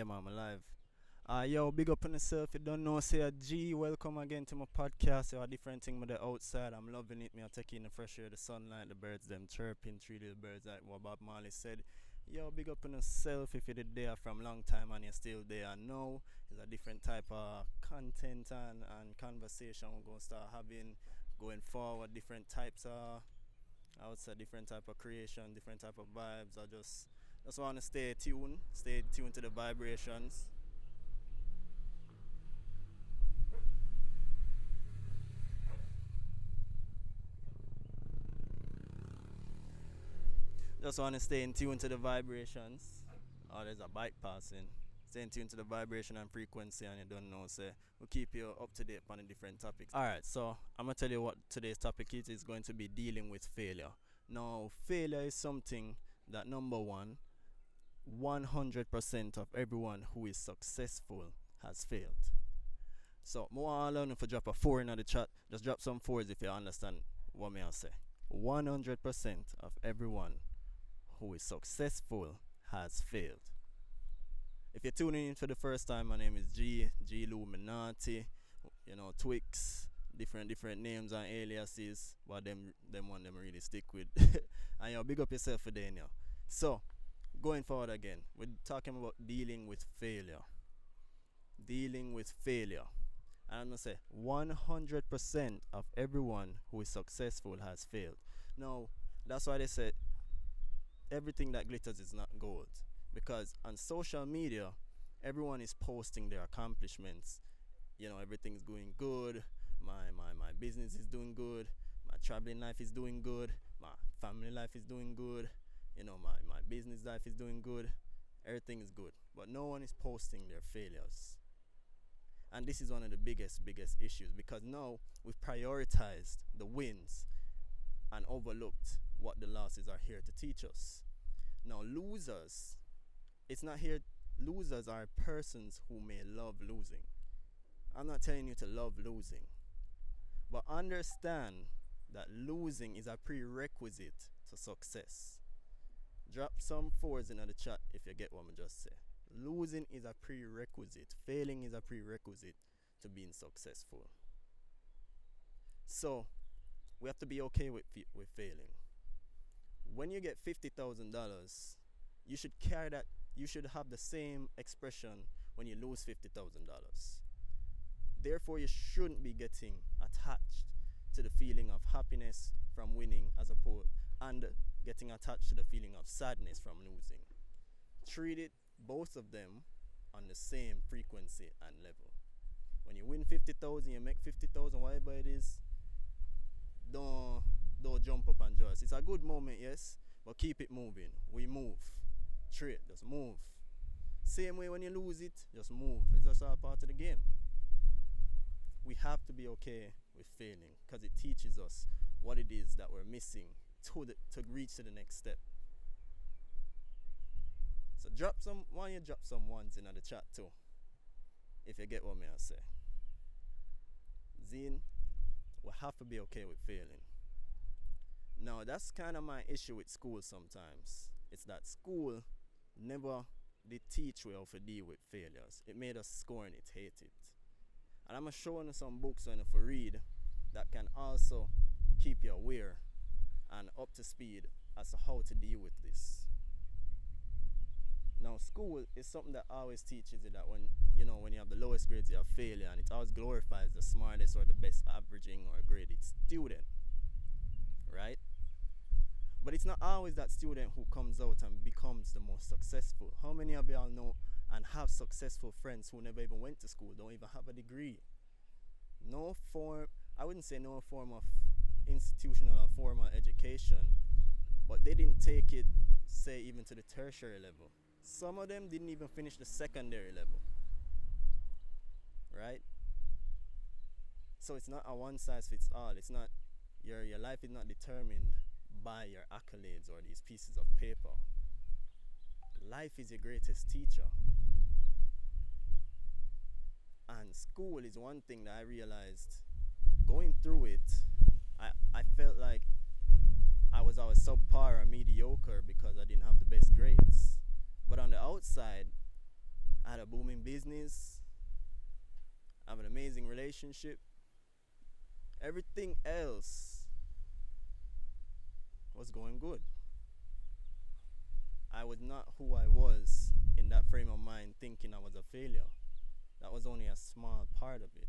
Yeah, man, I'm alive. Yo, big up on yourself. You don't know, say a G. Welcome again to my podcast. You a different thing with the outside. I'm loving it. Me, I take in the fresh air, the sunlight, the birds, them chirping, three little birds, like what Bob Marley said. Yo, big up on yourself if you did there from long time and you're still there now. It's a different type of content and conversation we're going to start having going forward. Different types of, I would say, different type of creation, different type of vibes. I just want to stay tuned to the vibrations. Just want to stay in tune to the vibrations. Oh, there's a bike passing. Stay in tune to the vibration and frequency, and you don't know, say, we'll keep you up to date on the different topics. Alright, so I'm going to tell you what today's topic is. It's going to be dealing with failure. Now, failure is something that, number one, 100% of everyone who is successful has failed. So, more I learn if you drop a 4 in the chat, just drop some 4s if you understand what me I say. 100% of everyone who is successful has failed. If you're tuning in for the first time, my name is G Illuminati, Twix, different names and aliases, but them one them really stick with. And big up yourself for then. So, going forward again, we're talking about dealing with failure. Dealing with failure. And I'm gonna say 100% of everyone who is successful has failed. Now, that's why they say everything that glitters is not gold, because on social media everyone is posting their accomplishments. Everything's going good, my business is doing good, my traveling life is doing good, my family life is doing good, my business life is doing good, everything is good, but no one is posting their failures. And this is one of the biggest issues, because now we've prioritized the wins and overlooked what the losses are here to teach us. Now, losers, it's not here. Losers are persons who may love losing. I'm not telling you to love losing, but understand that losing is a prerequisite to success. Drop some 4s in the chat if you get what I just say. Losing is a prerequisite. Failing is a prerequisite to being successful. So, we have to be okay with failing. When you get $50,000, you should carry that. You should have the same expression when you lose $50,000. Therefore, you shouldn't be getting attached to the feeling of happiness from winning, as opposed and getting attached to the feeling of sadness from losing. Treat it, both of them, on the same frequency and level. When you win 50,000, you make 50,000, whatever it is, don't jump up and joyous. It's a good moment, yes, but keep it moving. We move. Straight, just move. Same way when you lose it, just move. It's just all part of the game. We have to be okay with failing, because it teaches us what it is that we're missing to reach to the next step. So why don't you drop some ones in the chat too, if you get what me I say. Zine, we have to be okay with failing. Now, that's kind of my issue with school sometimes. It's that school never did teach you how to deal with failures. It made us scorn it, hate it. And I'm showing you some books on for read that can also keep you aware and up to speed as to how to deal with this. Now, school is something that always teaches you that when you have the lowest grades, you have failure, and it always glorifies the smartest or the best averaging or graded student, right? But it's not always that student who comes out and becomes the most successful. How many of y'all know and have successful friends who never even went to school, don't even have a degree? I wouldn't say no form of institutional or formal education, but they didn't take it, say, even to the tertiary level. Some of them didn't even finish the secondary level, right? So it's not a one size fits all. It's not, your life is not determined by your accolades or these pieces of paper. Life is your greatest teacher. And school is one thing that I realized going through it. I felt like I was always subpar or mediocre because I didn't have the best grades. But on the outside, I had a booming business, I have an amazing relationship. Everything else was going good. I was not who I was in that frame of mind thinking I was a failure. That was only a small part of it.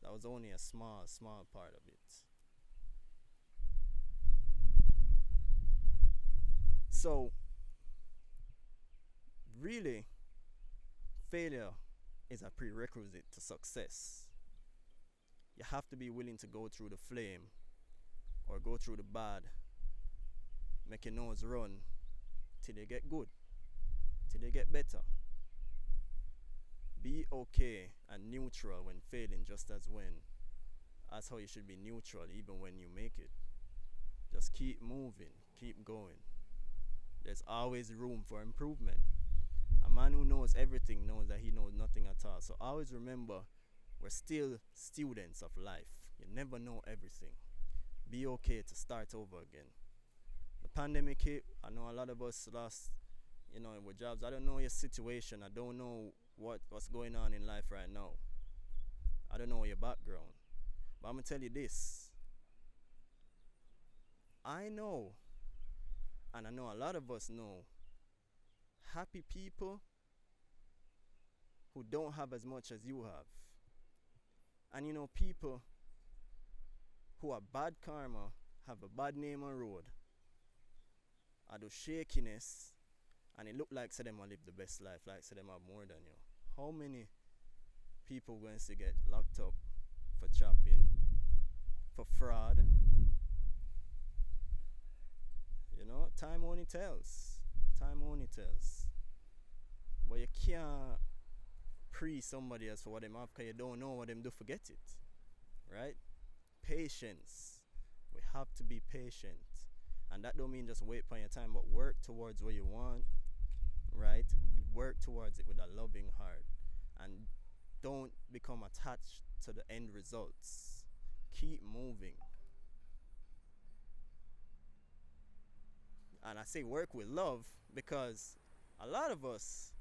That was only a small part of it. So, really, failure is a prerequisite to success. You have to be willing to go through the flame or go through the bad, make your nose run till you get good, till you get better. Be okay and neutral when failing, just as when. That's how you should be neutral even when you make it. Just keep moving, keep going. There's always room for improvement. A man who knows everything knows that he knows nothing at all. So always remember, we're still students of life. You never know everything. Be okay to start over again. The pandemic hit. I know a lot of us lost, with jobs. I don't know your situation. I don't know what's going on in life right now. I don't know your background. But I'm going to tell you this. I know, and I know a lot of us know, happy people who don't have as much as you have. And people who are bad karma, have a bad name on road, are the shakiness, and it look like say them live the best life, like say them have more than you. How many people going to get locked up for chopping, for fraud? Time only tells. Time only tells. But you can't praise somebody else for what them have, because you don't know what them do. Forget it. Right? Patience. We have to be patient. And that don't mean just wait for your time, but work towards what you want. Right? Work towards it with a loving heart. And don't become attached to the end results. Keep moving. And I say work with love because a lot of us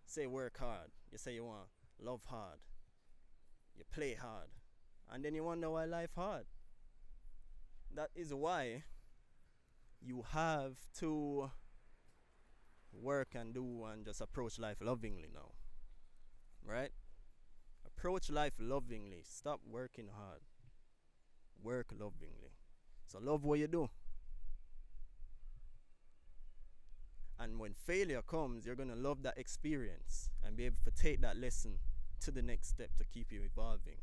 say work hard. You say you want love hard. You play hard. And then you wonder why life hard. That is why you have to work and do and just approach life lovingly now. Right? Approach life lovingly. Stop working hard. Work lovingly. So love what you do. And when failure comes, you're going to love that experience and be able to take that lesson to the next step to keep you evolving.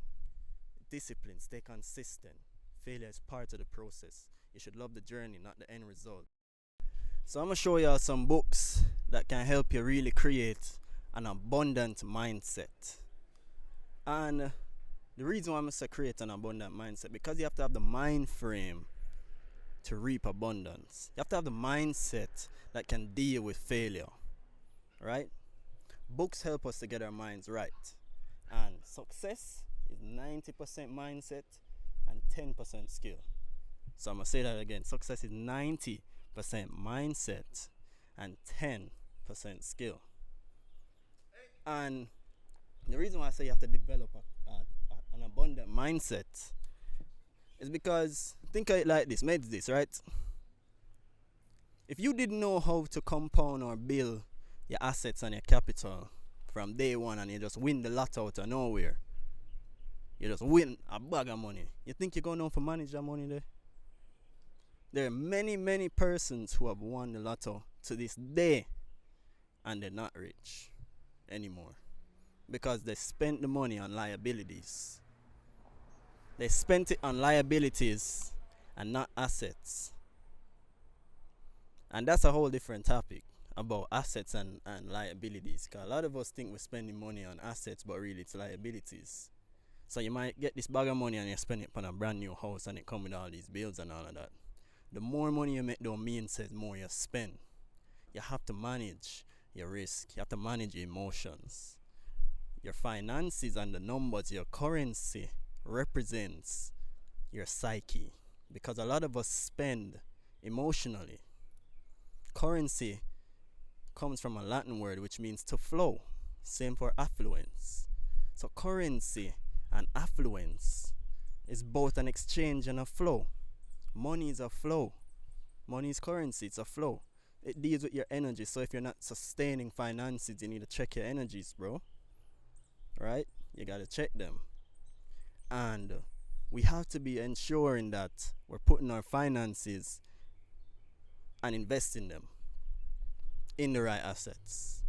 Discipline, stay consistent. Failure is part of the process. You should love the journey, not the end result. So I'm going to show y'all some books that can help you really create an abundant mindset. And the reason why I'm going to say create an abundant mindset, because you have to have the mind frame to reap abundance. You have to have the mindset that can deal with failure. Right? Books help us to get our minds right. And success is 90% mindset and 10% skill. So I'm going to say that again. Success is 90% mindset and 10% skill. And the reason why I say you have to develop an abundant mindset is because, think of it like this, make this, right? If you didn't know how to compound or build your assets and your capital from day one, and you just win the lot out of nowhere, you just win a bag of money, you think you're going to know how to manage that money there? There are many persons who have won the lotto to this day and they're not rich anymore because they spent the money on liabilities. They spent it on liabilities and not assets. And that's a whole different topic about assets and liabilities. Because a lot of us think we're spending money on assets, but really it's liabilities. So you might get this bag of money and you spend it on a brand new house and it comes with all these bills and all of that. The more money you make don't mean says more you spend. You have to manage your risk. You have to manage your emotions. Your finances and the numbers, your currency represents your psyche. Because a lot of us spend emotionally. Currency comes from a Latin word which means to flow. Same for affluence. So currency and affluence is both an exchange and a flow. Money is a flow. Money is currency, it's a flow. It deals with your energy. So if you're not sustaining finances, you need to check your energies, bro. Right? You gotta check them. And we have to be ensuring that we're putting our finances and investing them in the right assets.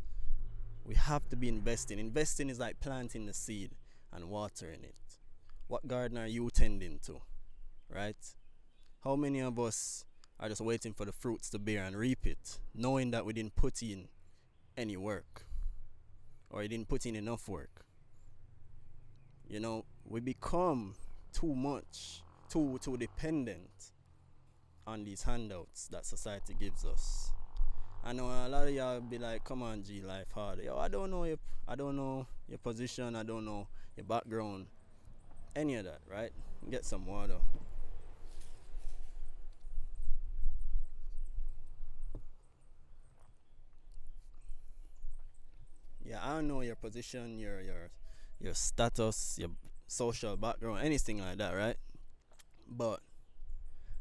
We have to be investing. Investing is like planting the seed and watering it. What garden are you tending to? Right? How many of us are just waiting for the fruits to bear and reap it, knowing that we didn't put in any work, or you didn't put in enough work? You know, we become too much, too dependent on these handouts that society gives us. I know a lot of y'all be like, "Come on, G, life hard." Yo, I don't know your position. I don't know your background, any of that, right? Get some water. Yeah, I don't know your position, your status, your social background, anything like that, right? But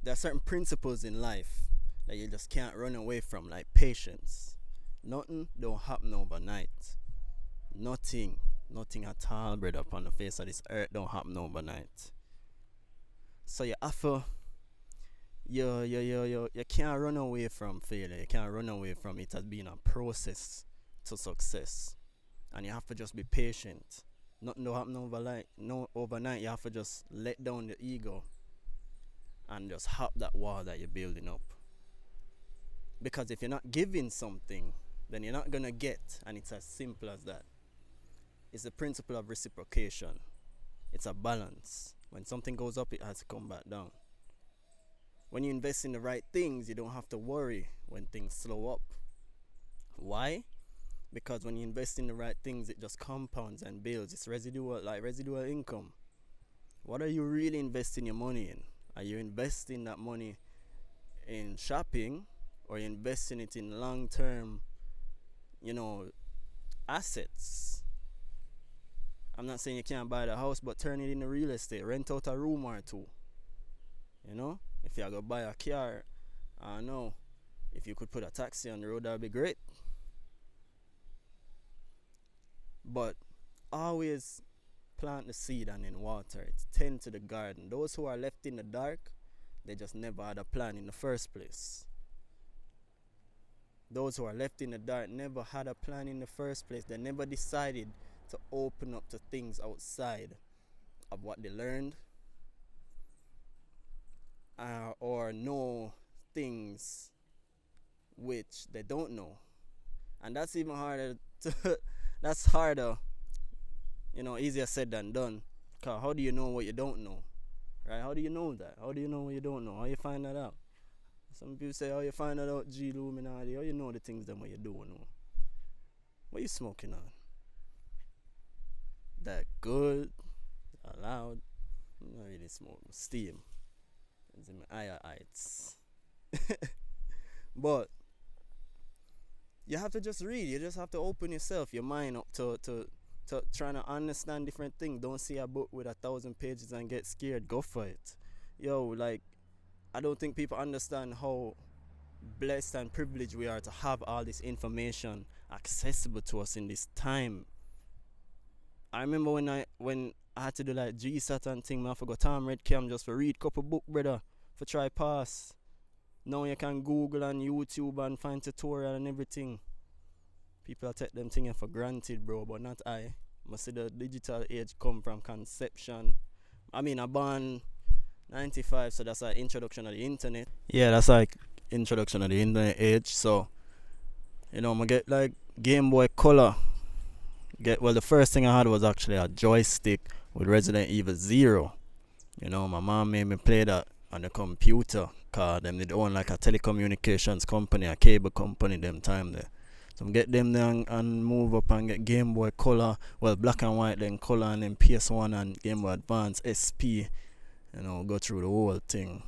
there are certain principles in life that you just can't run away from, like patience. Nothing don't happen overnight. Nothing at all, brother, upon the face of this earth don't happen overnight. So you have to, you can't run away from failure. You can't run away from it as being a process to success. And you have to just be patient. Nothing don't happen overnight. No, overnight. You have to just let down the ego and just hop that wall that you're building up. Because if you're not giving something, then you're not gonna get, and it's as simple as that. It's the principle of reciprocation. It's a balance. When something goes up, it has to come back down. When you invest in the right things, you don't have to worry when things slow up. Why? Because when you invest in the right things, it just compounds and builds. It's residual, like residual income. What are you really investing your money in? Are you investing that money in shopping, or are you investing it in long-term, assets? I'm not saying you can't buy the house, but turn it into real estate. Rent out a room or two. If you're going to buy a car, I don't know. If you could put a taxi on the road, that would be great. But always plant the seed and then water it. Tend to the garden. Those who are left in the dark, they just never had a plan in the first place. Those who are left in the dark never had a plan in the first place. They never decided to open up to things outside of what they learned, or know things which they don't know. And that's even harder to that's harder, easier said than done. Cause how do you know what you don't know? Right? How do you know that? How do you know what you don't know? How you find that out? Some people say, how you find that out, G Illuminati? How you know the things that what you don't know? What you smoking on? That good? Loud? I'm not really smoking. Steam. It's in my higher heights. But you have to just read. You just have to open yourself, your mind up to trying to understand different things. Don't see a book with 1,000 pages and get scared. Go for it. I don't think people understand how blessed and privileged we are to have all this information accessible to us in this time. I remember when I had to do like GSAT and thing, I forgot Tom Red Cam just for read couple book, brother, for try pass. Now you can Google and YouTube and find tutorial and everything. People take them things for granted, bro, but not I. Must see the digital age come from conception. I born 95, so that's like introduction of the internet. Yeah, that's like introduction of the internet age. So, I'ma get like Game Boy Color. The first thing I had was actually a joystick with Resident Evil 0. My mom made me play that on the computer, cause them did own like a telecommunications company, a cable company them time there. So get them there and move up and get Game Boy Color, black and white, then color, and then PS1 and Game Boy Advance, SP. Go through the whole thing.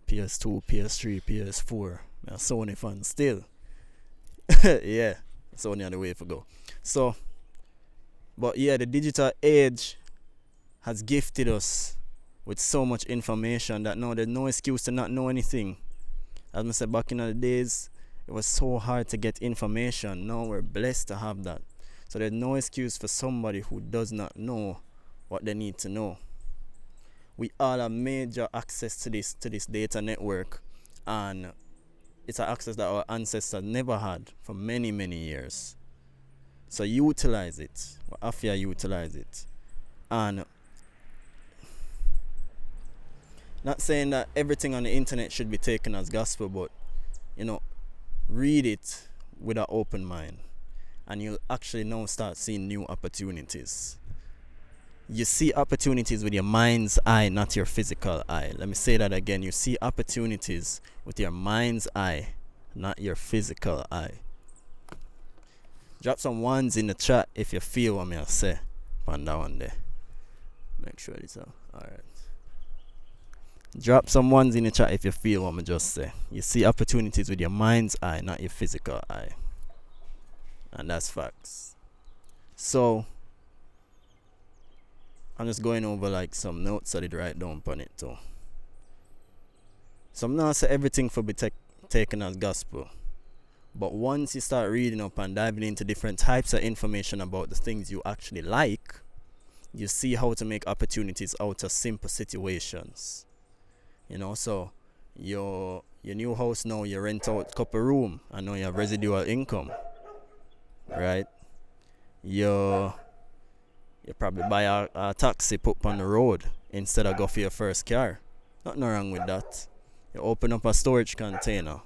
PS2, PS3, PS4. I'm a Sony fan still. Yeah, Sony on the way for go. So But yeah, the digital age has gifted us with so much information that now there's no excuse to not know anything. As I said, back in the days, it was so hard to get information. Now we're blessed to have that. So there's no excuse for somebody who does not know what they need to know. We all have major access to this data network, and it's an access that our ancestors never had for many, many years. So utilize it. Afia utilize it. And not saying that everything on the internet should be taken as gospel, but read it with an open mind, and you'll actually now start seeing new opportunities. You see opportunities with your mind's eye, not your physical eye. Let me say that again. You see opportunities with your mind's eye, not your physical eye. Drop some ones in the chat if you feel what me I say on that one there. Make sure it's out. Alright. Drop some ones in the chat if you feel what I just say. You see opportunities with your mind's eye, not your physical eye. And that's facts. So I'm just going over like some notes I did write down on it too. So I'm not say everything for be taken as gospel. But once you start reading up and diving into different types of information about the things you actually like, you see how to make opportunities out of simple situations. So your new house now, you rent out a couple room and now you have residual income, right? You probably buy a taxi, put on the road instead of go for your first car. Nothing wrong with that. You open up a storage container.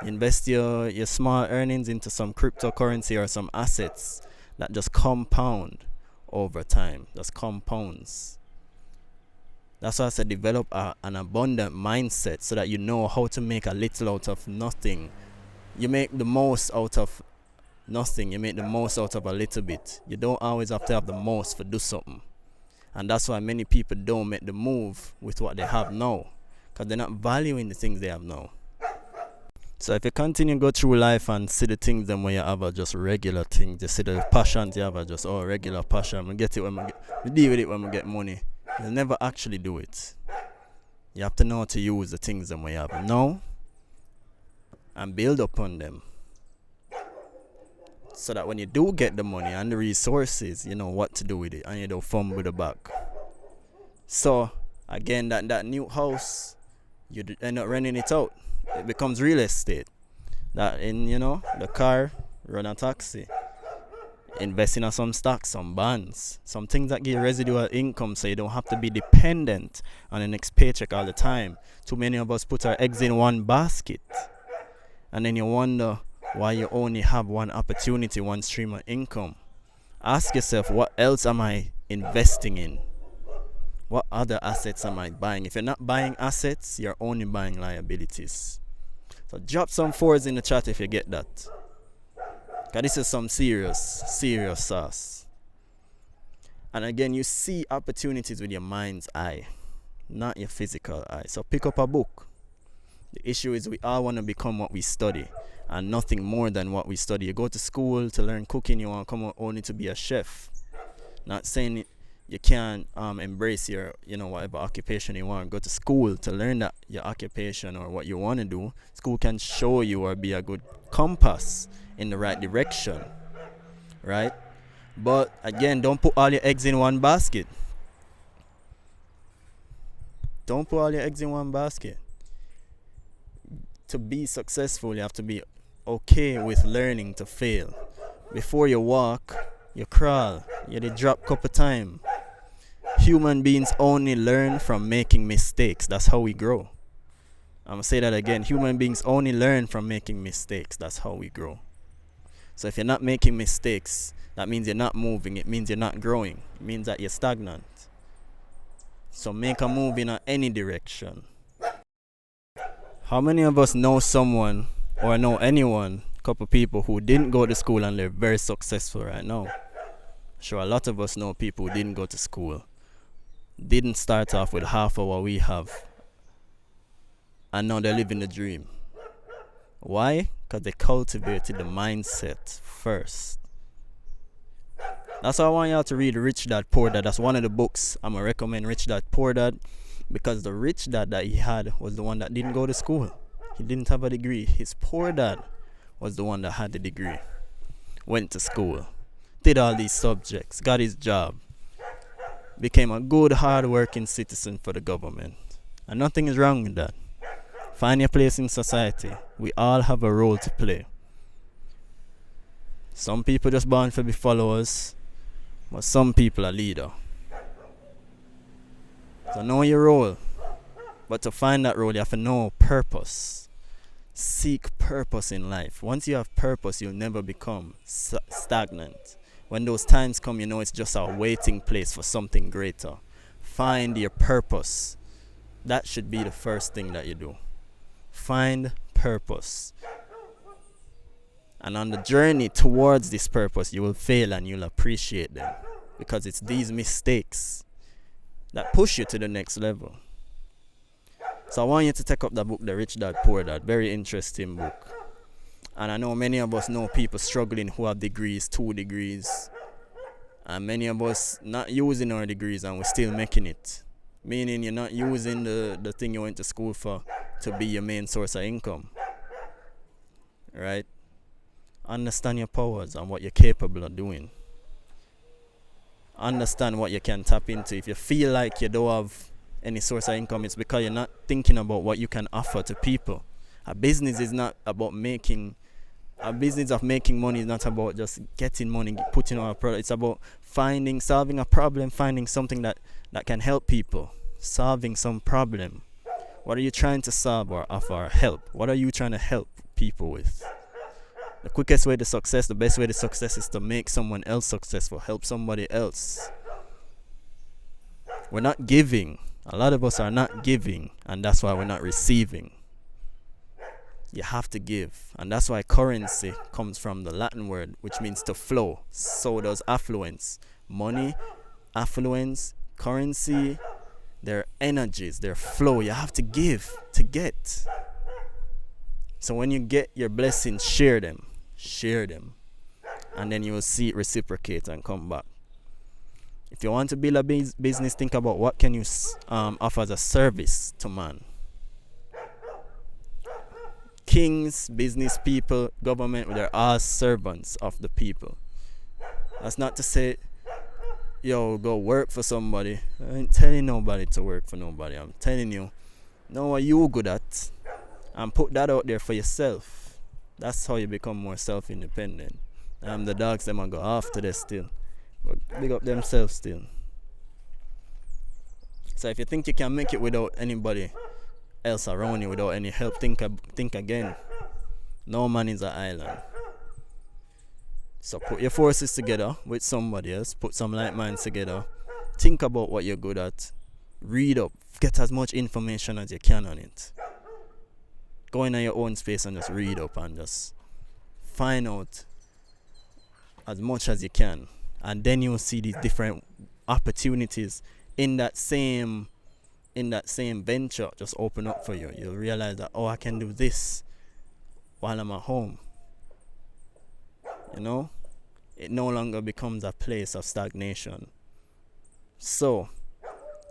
Invest your small earnings into some cryptocurrency or some assets that just compound over time. Just compounds. That's why I said develop an abundant mindset so that you know how to make a little out of nothing. You make the most out of nothing. You make the most out of a little bit. You don't always have to have the most for do something. And that's why many people don't make the move with what they have now, because they're not valuing the things they have now. So if you continue to go through life and see the things then when you have are just regular things, you see the passions you have are just regular passion. We get it when we deal with it when we get money. You'll never actually do it. You have to know how to use the things that we have now and build upon them, so that when you do get the money and the resources, you know what to do with it and you don't fumble the back. So again, that new house, you end up renting it out. It becomes real estate. That in the car, run a taxi, invest in some stocks, some bonds, some things that give residual income, so you don't have to be dependent on the next paycheck all the time. Too many of us put our eggs in one basket, and then you wonder why you only have one opportunity, one stream of income. Ask yourself, what else am I investing in? What other assets am I buying? If you're not buying assets, you're only buying liabilities. So drop some fours in the chat if you get that. Because this is some serious sauce. And again, you see opportunities with your mind's eye, not your physical eye. So pick up a book. The issue is we all want to become what we study, and nothing more than what we study. You go to school to learn cooking, you want to come out only to be a chef. Not saying you can't embrace your whatever occupation you want. Go to school to learn that your occupation or what you want to do. School can show you or be a good compass in the right direction, right? But again, don't put all your eggs in one basket. Don't put all your eggs in one basket. To be successful, you have to be okay with learning to fail. Before you walk, you crawl. You did drop couple time. Human beings only learn from making mistakes. That's how we grow. I'm gonna say that again. Human beings only learn from making mistakes. That's how we grow. So if you're not making mistakes, that means you're not moving. It means you're not growing. It means that you're stagnant. So make a move in any direction. How many of us know someone or know anyone, couple people who didn't go to school and they're very successful right now? Sure, a lot of us know people who didn't go to school, didn't start off with half of what we have, and now they're living the dream. Why? Because they cultivated the mindset first. That's why I want y'all to read Rich Dad Poor Dad. That's one of the books I'm gonna recommend. Rich Dad Poor Dad, because the rich dad that he had was the one that didn't go to school. He didn't have a degree. His poor dad was the one that had the degree, went to school, did all these subjects, got his job, became a good, hard-working citizen for the government. And nothing is wrong with that. Find your place in society. We all have a role to play. Some people just born to be followers, but some people are leader. So know your role. But to find that role, you have to know purpose. Seek purpose in life. Once you have purpose, you'll never become stagnant. When those times come, you know it's just a waiting place for something greater. Find your purpose. That should be the first thing that you do. Find purpose. And on the journey towards this purpose, you will fail and you'll appreciate them. Because it's these mistakes that push you to the next level. So I want you to take up the book, The Rich Dad Poor Dad. Very interesting book. And I know many of us know people struggling who have degrees, 2 degrees. And many of us not using our degrees and we're still making it. Meaning you're not using the thing you went to school for to be your main source of income. Right? Understand your powers and what you're capable of doing. Understand what you can tap into. If you feel like you don't have any source of income, it's because you're not thinking about what you can offer to people. A business is not about making... A business of making money is not about just getting money, putting on a product. It's about solving a problem, finding something that can help people. Solving some problem. What are you trying to solve or offer help? What are you trying to help people with? The quickest way to success, the best way to success is to make someone else successful. Help somebody else. We're not giving. A lot of us are not giving, and that's why we're not receiving. You have to give, and that's why currency comes from the Latin word, which means to flow. So does affluence. Money, affluence, currency, they're energies, they're flow. You have to give to get. So when you get your blessings, share them, and then you will see it reciprocate and come back. If you want to build a business, think about what can you offer as a service to man. Kings, business people, government, they're all servants of the people. That's not to say, yo, go work for somebody. I ain't telling nobody to work for nobody. I'm telling you, know what you good at, and put that out there for yourself. That's how you become more self-independent. The dogs, them will go after this still. But big up themselves still. So if you think you can make it without anybody else around you, without any help, think again. No man is an island. So put your forces together with somebody else. Put some like minds together. Think about what you're good at. Read up. Get as much information as you can on it. Go in your own space and just read up and just find out as much as you can. And then you'll see these different opportunities in that same venture just open up for you. You'll realize that, I can do this while I'm at home. You know, it no longer becomes a place of stagnation. So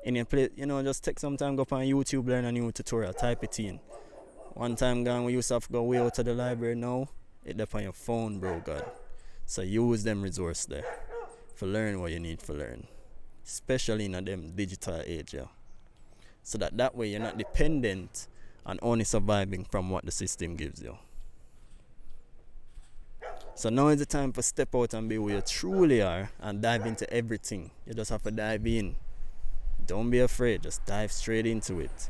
in your place, just take some time, go up on YouTube, learn a new tutorial, type it in. One time gone, we used to have to go way out to the library. Now it's up on your phone, bro. God, so use them resources there for learn what you need to learn, especially in a them digital age, yeah. So that way you're not dependent on only surviving from what the system gives you. So now is the time for step out and be who you truly are and dive into everything. You just have to dive in. Don't be afraid, just dive straight into it.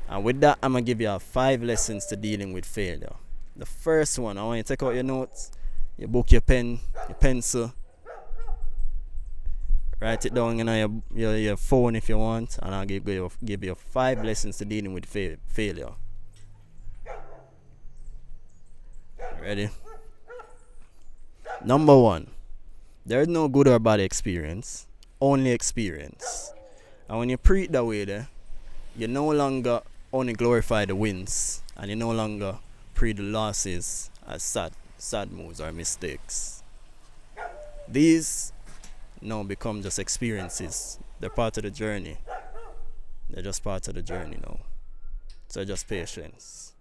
And with that, I'm going to give you 5 lessons to dealing with failure. The first one, I want you to take out your notes, your book, your pen, your pencil. Write it down in your phone if you want, and I'll give you 5 lessons to dealing with failure. Ready? Number 1, there is no good or bad experience, only experience. And when you preach that way there, you no longer only glorify the wins, and you no longer preach the losses as sad moves or mistakes. These now become just experiences. They're part of the journey. They're just part of the journey now. So just patience.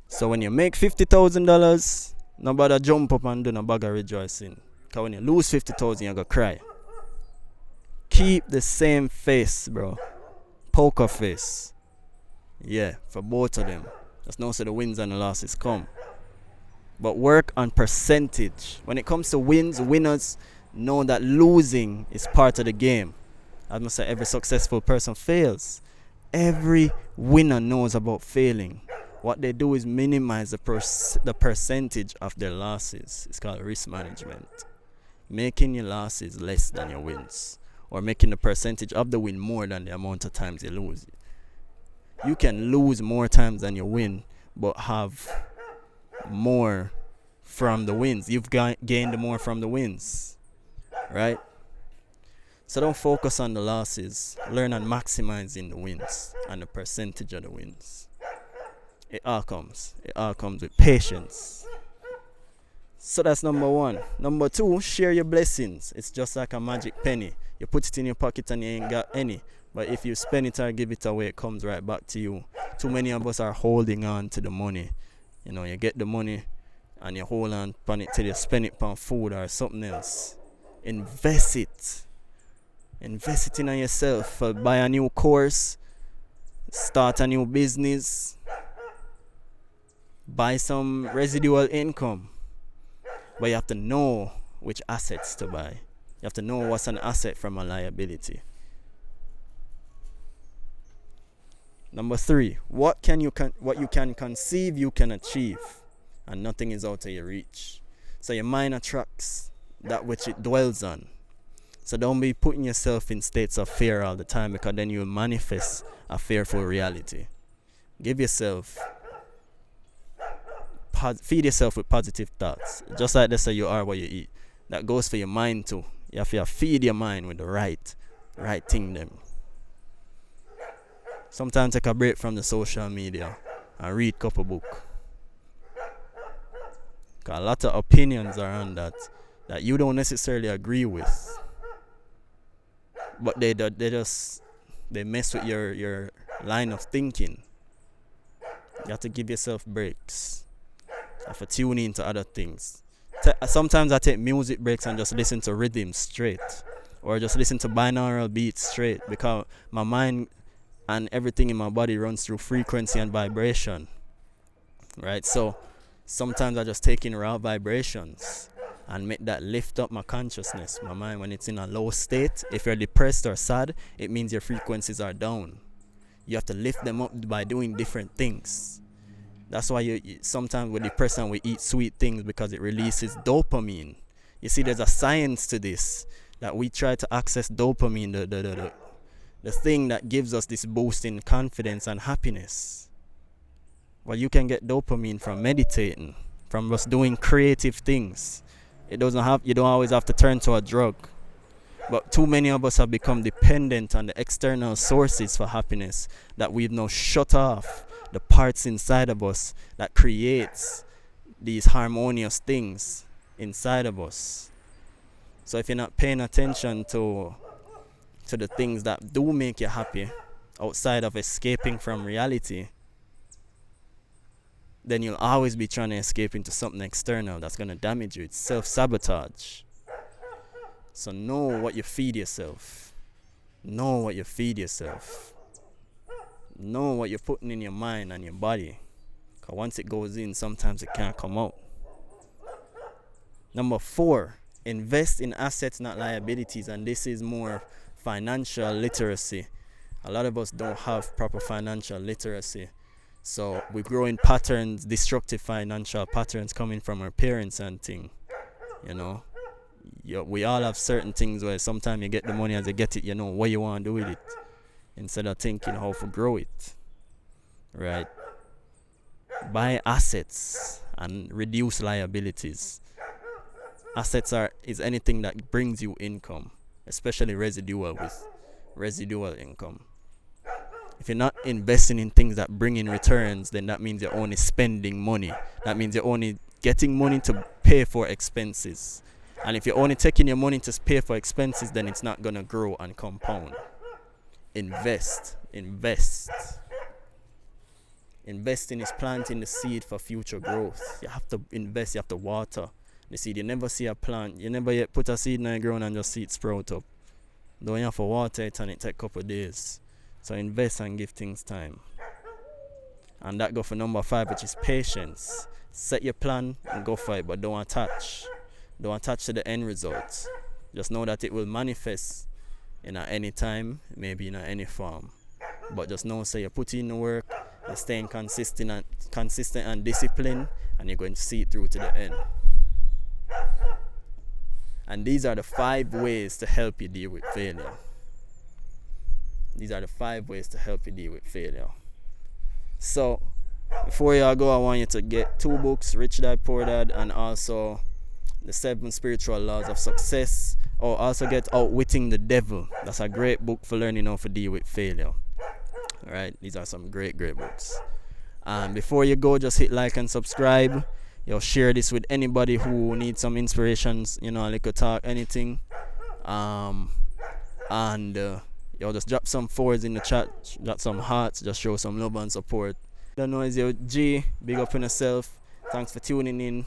So when you make $50,000, nobody jump up and do no bag of rejoicing. Because when you lose 50,000, you're going to cry. Keep the same face, bro. Poker face. Yeah, for both of them. Just know so the wins and the losses come. But work on percentage. When it comes to winners know that losing is part of the game. I must say every successful person fails. Every winner knows about failing. What they do is minimize the percentage of their losses. It's called risk management. Making your losses less than your wins. Or making the percentage of the win more than the amount of times you lose. You can lose more times than you win, but have more from the wins. You've gained more from the wins. Right? So don't focus on the losses. Learn on maximizing the wins and the percentage of the wins. It all comes. It all comes with patience. So that's number one. Number two, share your blessings. It's just like a magic penny. You put it in your pocket and you ain't got any. But if you spend it or give it away, it comes right back to you. Too many of us are holding on to the money. You know, you get the money and you hold on on it till you spend it on food or something else. Invest it. Invest it in yourself. Buy a new course. Start a new business. Buy some residual income. But you have to know which assets to buy. You have to know what's an asset from a liability. Number three, what you can conceive, you can achieve, and nothing is out of your reach. So your mind attracts that which it dwells on. So don't be putting yourself in states of fear all the time, because then you'll manifest a fearful reality. Give yourself, feed yourself with positive thoughts. Just like they say you are what you eat. That goes for your mind too. You have to feed your mind with the right thing them. Sometimes take a break from the social media and read a couple books. Because a lot of opinions are on that you don't necessarily agree with. But they mess with your line of thinking. You have to give yourself breaks. You have to tune into other things. Sometimes I take music breaks and just listen to rhythm straight. Or just listen to binaural beats straight. Because my mind and everything in my body runs through frequency and vibration. Right? So sometimes I just take in raw vibrations and make that lift up my consciousness. My mind, when it's in a low state, if you're depressed or sad, it means your frequencies are down. You have to lift them up by doing different things. That's why you sometimes we're depressed and we eat sweet things, because it releases dopamine. You see, there's a science to this, that we try to access dopamine, the thing that gives us this boost in confidence and happiness. Well, you can get dopamine from meditating, from just doing creative things. You don't always have to turn to a drug. But too many of us have become dependent on the external sources for happiness, that we've now shut off the parts inside of us that creates these harmonious things inside of us. So if you're not paying attention to the things that do make you happy outside of escaping from reality, then you'll always be trying to escape into something external that's going to damage you. It's self-sabotage. So know what you feed yourself. Know what you feed yourself. Know what you're putting in your mind and your body. Because once it goes in, sometimes it can't come out. Number 4, invest in assets, not liabilities. And this is more financial literacy. A lot of us don't have proper financial literacy. So we grow in patterns, destructive financial patterns coming from our parents and things. You know, we all have certain things where sometimes you get the money, as you get it, you know what you want to do with it, instead of thinking how to grow it. Right? Buy assets and reduce liabilities. Assets is anything that brings you income, especially residual income. If you're not investing in things that bring in returns, then that means you're only spending money. That means you're only getting money to pay for expenses. And if you're only taking your money to pay for expenses, then it's not gonna grow and compound. Invest. Investing is planting the seed for future growth. You have to invest, you have to water the seed. You never see a plant, you never yet put a seed in the ground and just see it sprout up. Don't you have to water it and it take a couple of days. So invest and give things time. And that go for number 5, which is patience. Set your plan and go for it, but don't attach. Don't attach to the end result. Just know that it will manifest in any time, maybe in any form. But just know, say you put in the work, you're staying consistent and disciplined, and you're going to see it through to the end. And these are the 5 ways to help you deal with failure. These are the 5 ways to help you deal with failure. So, before you go, I want you to get 2 books, Rich Dad, Poor Dad, and also the 7 Spiritual Laws of Success. Or also get Outwitting the Devil. That's a great book for learning how to deal with failure. Alright, these are some great books. And before you go, just hit like and subscribe. You'll share this with anybody who needs some inspirations, a little talk, anything. And you'll just drop some 4s in the chat, drop some hearts, just show some love and support. Don't know, it's your G. Big up on yourself. Thanks for tuning in.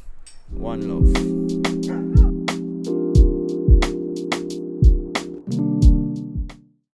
One love.